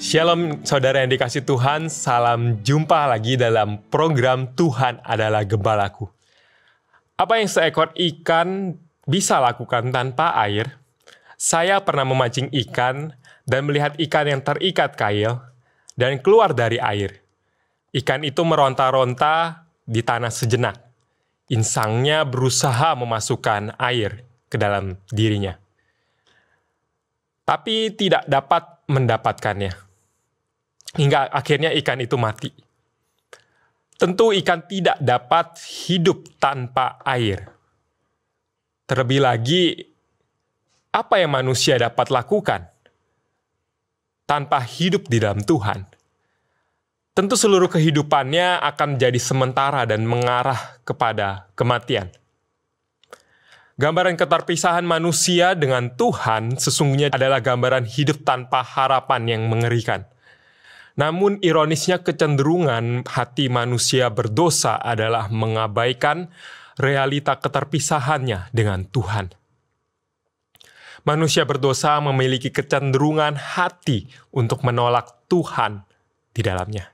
Shalom saudara yang dikasih Tuhan, salam jumpa lagi dalam program Tuhan adalah Gembalaku. Apa yang seekor ikan bisa lakukan tanpa air? Saya pernah memancing ikan dan melihat ikan yang terikat kail dan keluar dari air. Ikan itu meronta-ronta di tanah sejenak. Insangnya berusaha memasukkan air ke dalam dirinya, tapi tidak dapat mendapatkannya. Hingga akhirnya ikan itu mati. Tentu ikan tidak dapat hidup tanpa air. Terlebih lagi, apa yang manusia dapat lakukan tanpa hidup di dalam Tuhan? Tentu seluruh kehidupannya akan menjadi sementara dan mengarah kepada kematian. Gambaran keterpisahan manusia dengan Tuhan sesungguhnya adalah gambaran hidup tanpa harapan yang mengerikan. Namun ironisnya kecenderungan hati manusia berdosa adalah mengabaikan realita keterpisahannya dengan Tuhan. Manusia berdosa memiliki kecenderungan hati untuk menolak Tuhan di dalamnya.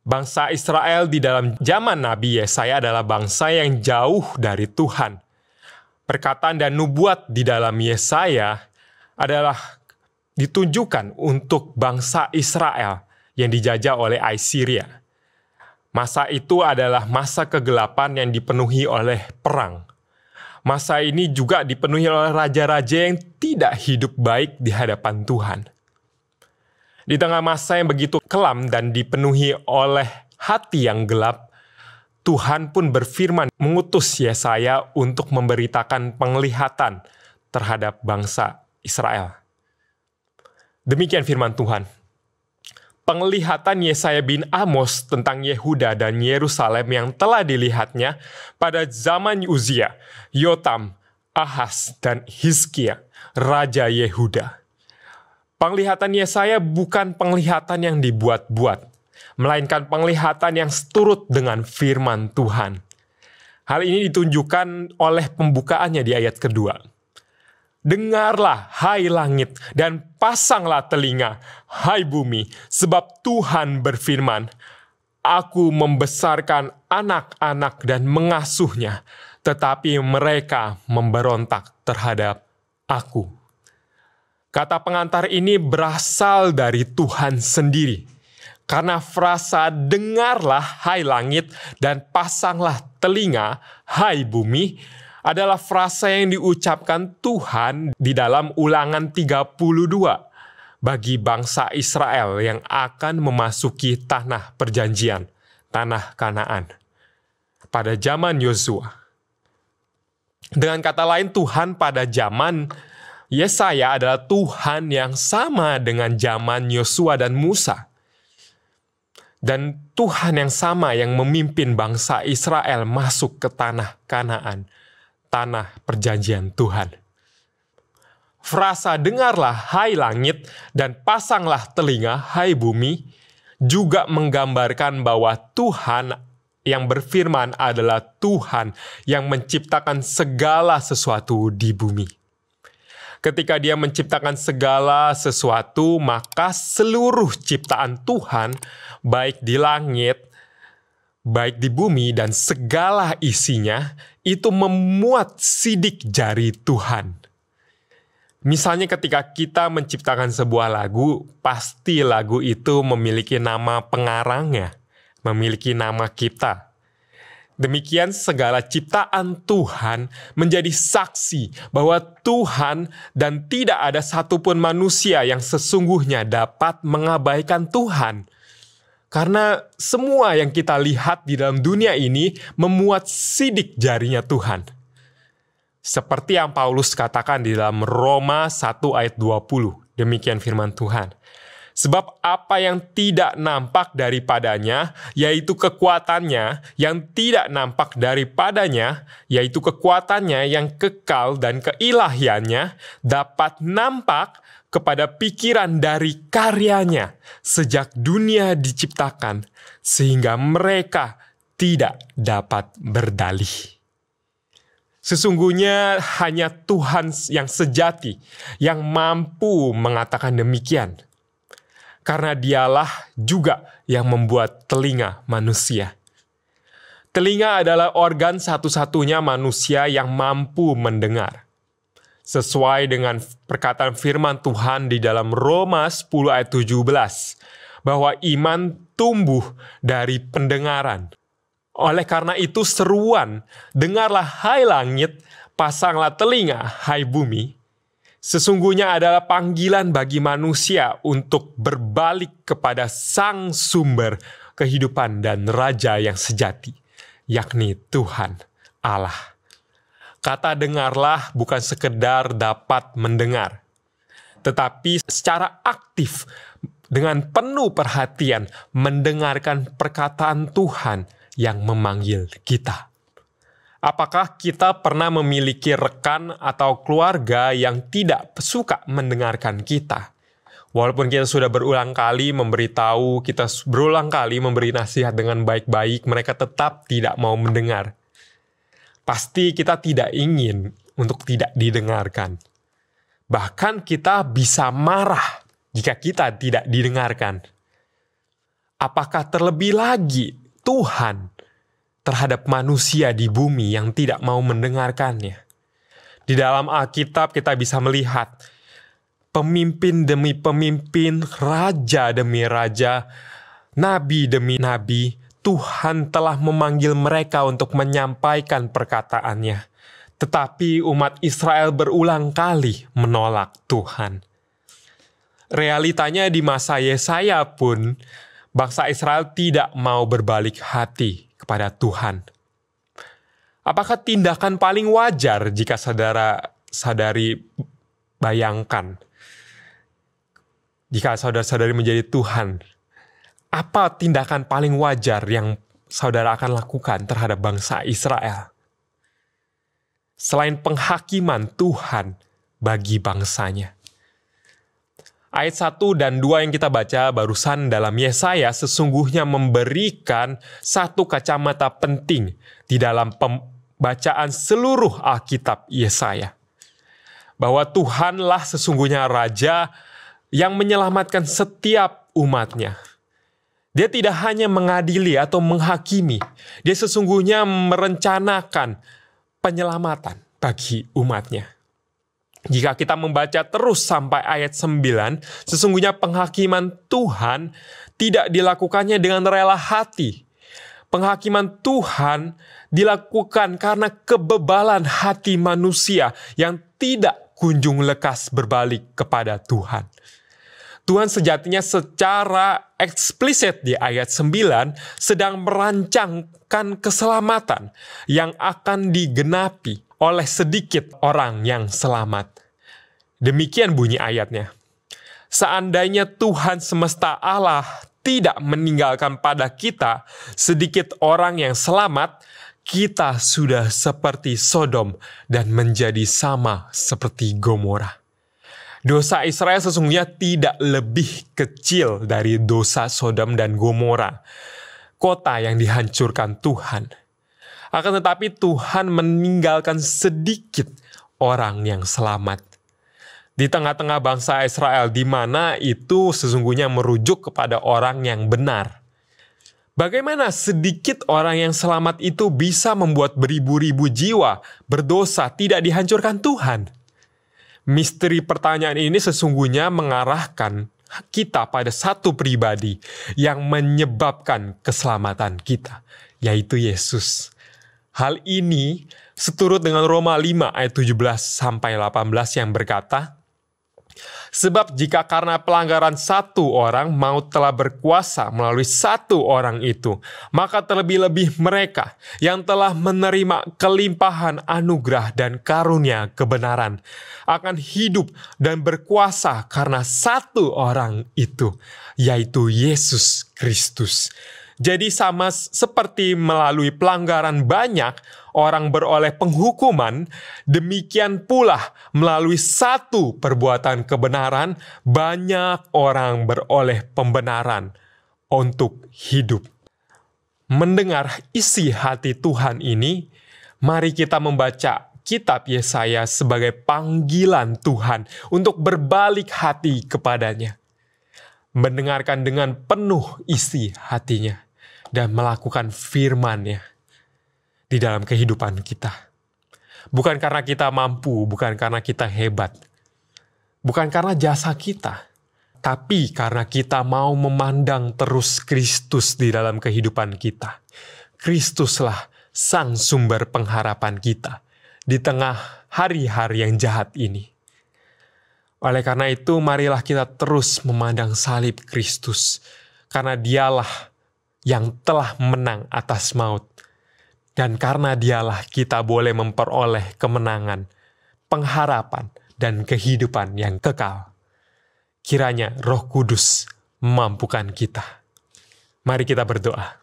Bangsa Israel di dalam zaman Nabi Yesaya adalah bangsa yang jauh dari Tuhan. Perkataan dan nubuat di dalam Yesaya adalah ditunjukkan untuk bangsa Israel yang dijajah oleh Assyria. Masa itu adalah masa kegelapan yang dipenuhi oleh perang. Masa ini juga dipenuhi oleh raja-raja yang tidak hidup baik di hadapan Tuhan. Di tengah masa yang begitu kelam dan dipenuhi oleh hati yang gelap, Tuhan pun berfirman mengutus Yesaya untuk memberitakan penglihatan terhadap bangsa Israel. Demikian firman Tuhan. Penglihatan Yesaya bin Amos tentang Yehuda dan Yerusalem yang telah dilihatnya pada zaman Uzia, Yotam, Ahaz, dan Hizkia, Raja Yehuda. Penglihatan Yesaya bukan penglihatan yang dibuat-buat, melainkan penglihatan yang seturut dengan firman Tuhan. Hal ini ditunjukkan oleh pembukaannya di ayat kedua. Dengarlah, hai langit, dan pasanglah telinga, hai bumi, sebab Tuhan berfirman, Aku membesarkan anak-anak dan mengasuhnya, tetapi mereka memberontak terhadap Aku. Kata pengantar ini berasal dari Tuhan sendiri, karena frasa dengarlah, hai langit, dan pasanglah telinga, hai bumi, adalah frasa yang diucapkan Tuhan di dalam Ulangan 32 bagi bangsa Israel yang akan memasuki tanah perjanjian, tanah Kanaan, pada zaman Yosua. Dengan kata lain, Tuhan pada zaman Yesaya adalah Tuhan yang sama dengan zaman Yosua dan Musa. Dan Tuhan yang sama yang memimpin bangsa Israel masuk ke tanah Kanaan, tanah perjanjian Tuhan. Frasa dengarlah, hai langit, dan pasanglah telinga, hai bumi, juga menggambarkan bahwa Tuhan yang berfirman adalah Tuhan yang menciptakan segala sesuatu di bumi. Ketika Dia menciptakan segala sesuatu, maka seluruh ciptaan Tuhan, baik di langit, baik di bumi, dan segala isinya, itu memuat sidik jari Tuhan. Misalnya ketika kita menciptakan sebuah lagu, pasti lagu itu memiliki nama pengarangnya, memiliki nama kita. Demikian segala ciptaan Tuhan menjadi saksi bahwa Tuhan dan tidak ada satupun manusia yang sesungguhnya dapat mengabaikan Tuhan. Karena semua yang kita lihat di dalam dunia ini memuat sidik jarinya Tuhan. Seperti yang Paulus katakan di dalam Roma 1 ayat 20. Demikian firman Tuhan. Sebab apa yang tidak nampak daripadanya, yaitu kekuatannya, yang tidak nampak daripadanya, yaitu kekuatannya yang kekal dan keilahiannya, dapat nampak kepada pikiran dari karyanya sejak dunia diciptakan, sehingga mereka tidak dapat berdalih. Sesungguhnya hanya Tuhan yang sejati yang mampu mengatakan demikian. karena dialah juga yang membuat telinga manusia. Telinga adalah organ satu-satunya manusia yang mampu mendengar. Sesuai dengan perkataan firman Tuhan di dalam Roma 10 ayat 17, bahwa iman tumbuh dari pendengaran. Oleh karena itu seruan, dengarlah hai langit, pasanglah telinga hai bumi, sesungguhnya adalah panggilan bagi manusia untuk berbalik kepada Sang Sumber kehidupan dan Raja yang sejati, yakni Tuhan Allah. Kata dengarlah bukan sekedar dapat mendengar, tetapi secara aktif dengan penuh perhatian mendengarkan perkataan Tuhan yang memanggil kita. Apakah kita pernah memiliki rekan atau keluarga yang tidak suka mendengarkan kita? Walaupun kita sudah berulang kali memberitahu, kita berulang kali memberi nasihat dengan baik-baik, mereka tetap tidak mau mendengar. Pasti kita tidak ingin untuk tidak didengarkan. Bahkan kita bisa marah jika kita tidak didengarkan. Apakah terlebih lagi Tuhan terhadap manusia di bumi yang tidak mau mendengarkannya? Di dalam Alkitab kita bisa melihat pemimpin demi pemimpin, raja demi raja, nabi demi nabi, Tuhan telah memanggil mereka untuk menyampaikan perkataannya. Tetapi umat Israel berulang kali menolak Tuhan. Realitanya di masa Yesaya pun, bangsa Israel tidak mau berbalik hati kepada Tuhan. Apakah tindakan paling wajar jika saudara-saudari bayangkan, jika saudara-saudari menjadi Tuhan, apa tindakan paling wajar yang saudara akan lakukan terhadap bangsa Israel? Selain penghakiman Tuhan bagi bangsanya. Ayat 1 dan 2 yang kita baca barusan dalam Yesaya sesungguhnya memberikan satu kacamata penting di dalam pembacaan seluruh Alkitab Yesaya. Bahwa Tuhanlah sesungguhnya Raja yang menyelamatkan setiap umatnya. Dia tidak hanya mengadili atau menghakimi, dia sesungguhnya merencanakan penyelamatan bagi umatnya. Jika kita membaca terus sampai ayat 9, sesungguhnya penghakiman Tuhan tidak dilakukannya dengan rela hati. Penghakiman Tuhan dilakukan karena kebebalan hati manusia yang tidak kunjung lekas berbalik kepada Tuhan. Tuhan sejatinya secara eksplisit di ayat 9 sedang merancangkan keselamatan yang akan digenapi oleh sedikit orang yang selamat. Demikian bunyi ayatnya. Seandainya Tuhan semesta Allah tidak meninggalkan pada kita sedikit orang yang selamat, kita sudah seperti Sodom dan menjadi sama seperti Gomora. Dosa Israel sesungguhnya tidak lebih kecil dari dosa Sodom dan Gomora, kota yang dihancurkan Tuhan. Akan tetapi Tuhan meninggalkan sedikit orang yang selamat. Di tengah-tengah bangsa Israel, di mana itu sesungguhnya merujuk kepada orang yang benar. Bagaimana sedikit orang yang selamat itu bisa membuat beribu-ribu jiwa berdosa tidak dihancurkan Tuhan? Misteri pertanyaan ini sesungguhnya mengarahkan kita pada satu pribadi yang menyebabkan keselamatan kita, yaitu Yesus. Hal ini seturut dengan Roma 5 ayat 17-18 yang berkata, sebab jika karena pelanggaran satu orang maut telah berkuasa melalui satu orang itu, maka terlebih-lebih mereka yang telah menerima kelimpahan anugerah dan karunia kebenaran akan hidup dan berkuasa karena satu orang itu, yaitu Yesus Kristus. Jadi sama seperti melalui pelanggaran banyak orang beroleh penghukuman, demikian pula melalui satu perbuatan kebenaran banyak orang beroleh pembenaran untuk hidup. Mendengar isi hati Tuhan ini, mari kita membaca kitab Yesaya sebagai panggilan Tuhan untuk berbalik hati kepadanya. mendengarkan dengan penuh isi hatinya, dan melakukan firman-Nya di dalam kehidupan kita. Bukan karena kita mampu, bukan karena kita hebat, bukan karena jasa kita, tapi karena kita mau memandang terus Kristus di dalam kehidupan kita. Kristuslah sang sumber pengharapan kita di tengah hari-hari yang jahat ini. Oleh karena itu, marilah kita terus memandang salib Kristus, karena Dialah yang telah menang atas maut. Dan karena Dialah kita boleh memperoleh kemenangan, pengharapan, dan kehidupan yang kekal. Kiranya Roh Kudus memampukan kita. Mari kita berdoa.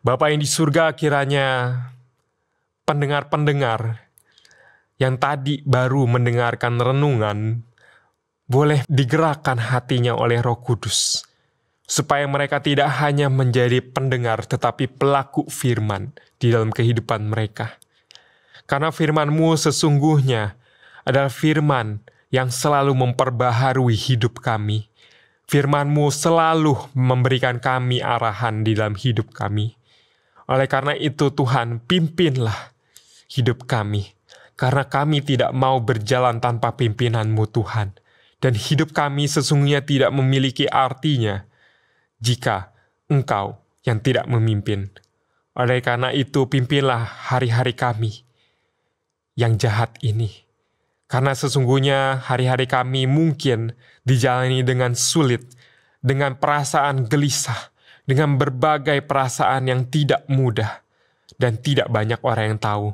Bapa yang di surga, kiranya pendengar-pendengar yang tadi baru mendengarkan renungan boleh digerakkan hatinya oleh Roh Kudus, supaya mereka tidak hanya menjadi pendengar tetapi pelaku firman di dalam kehidupan mereka. Karena firman-Mu sesungguhnya adalah firman yang selalu memperbaharui hidup kami. Firman-Mu selalu memberikan kami arahan di dalam hidup kami. Oleh karena itu Tuhan, pimpinlah hidup kami, karena kami tidak mau berjalan tanpa pimpinan-Mu Tuhan. Dan hidup kami sesungguhnya tidak memiliki artinya jika Engkau yang tidak memimpin. Oleh karena itu, pimpinlah hari-hari kami yang jahat ini. Karena sesungguhnya hari-hari kami mungkin dijalani dengan sulit, dengan perasaan gelisah, dengan berbagai perasaan yang tidak mudah, dan tidak banyak orang yang tahu.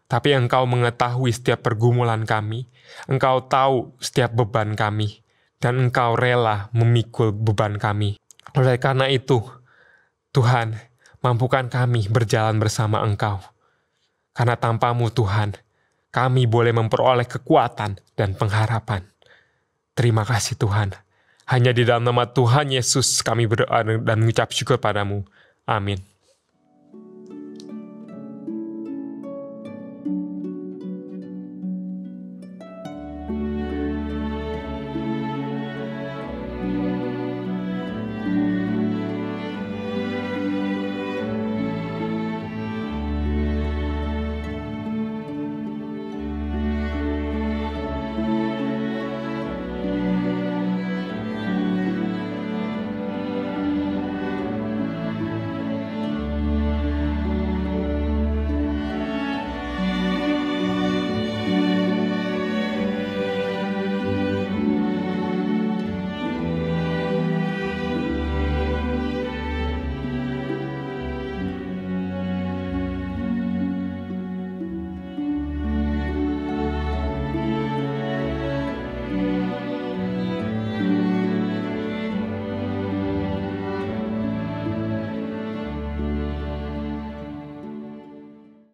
Tapi Engkau mengetahui setiap pergumulan kami, Engkau tahu setiap beban kami, dan Engkau rela memikul beban kami. Oleh karena itu, Tuhan, mampukan kami berjalan bersama Engkau. Karena tanpa-Mu Tuhan, kami boleh memperoleh kekuatan dan pengharapan. Terima kasih Tuhan. Hanya di dalam nama Tuhan Yesus kami berdoa dan mengucap syukur padamu. Amin.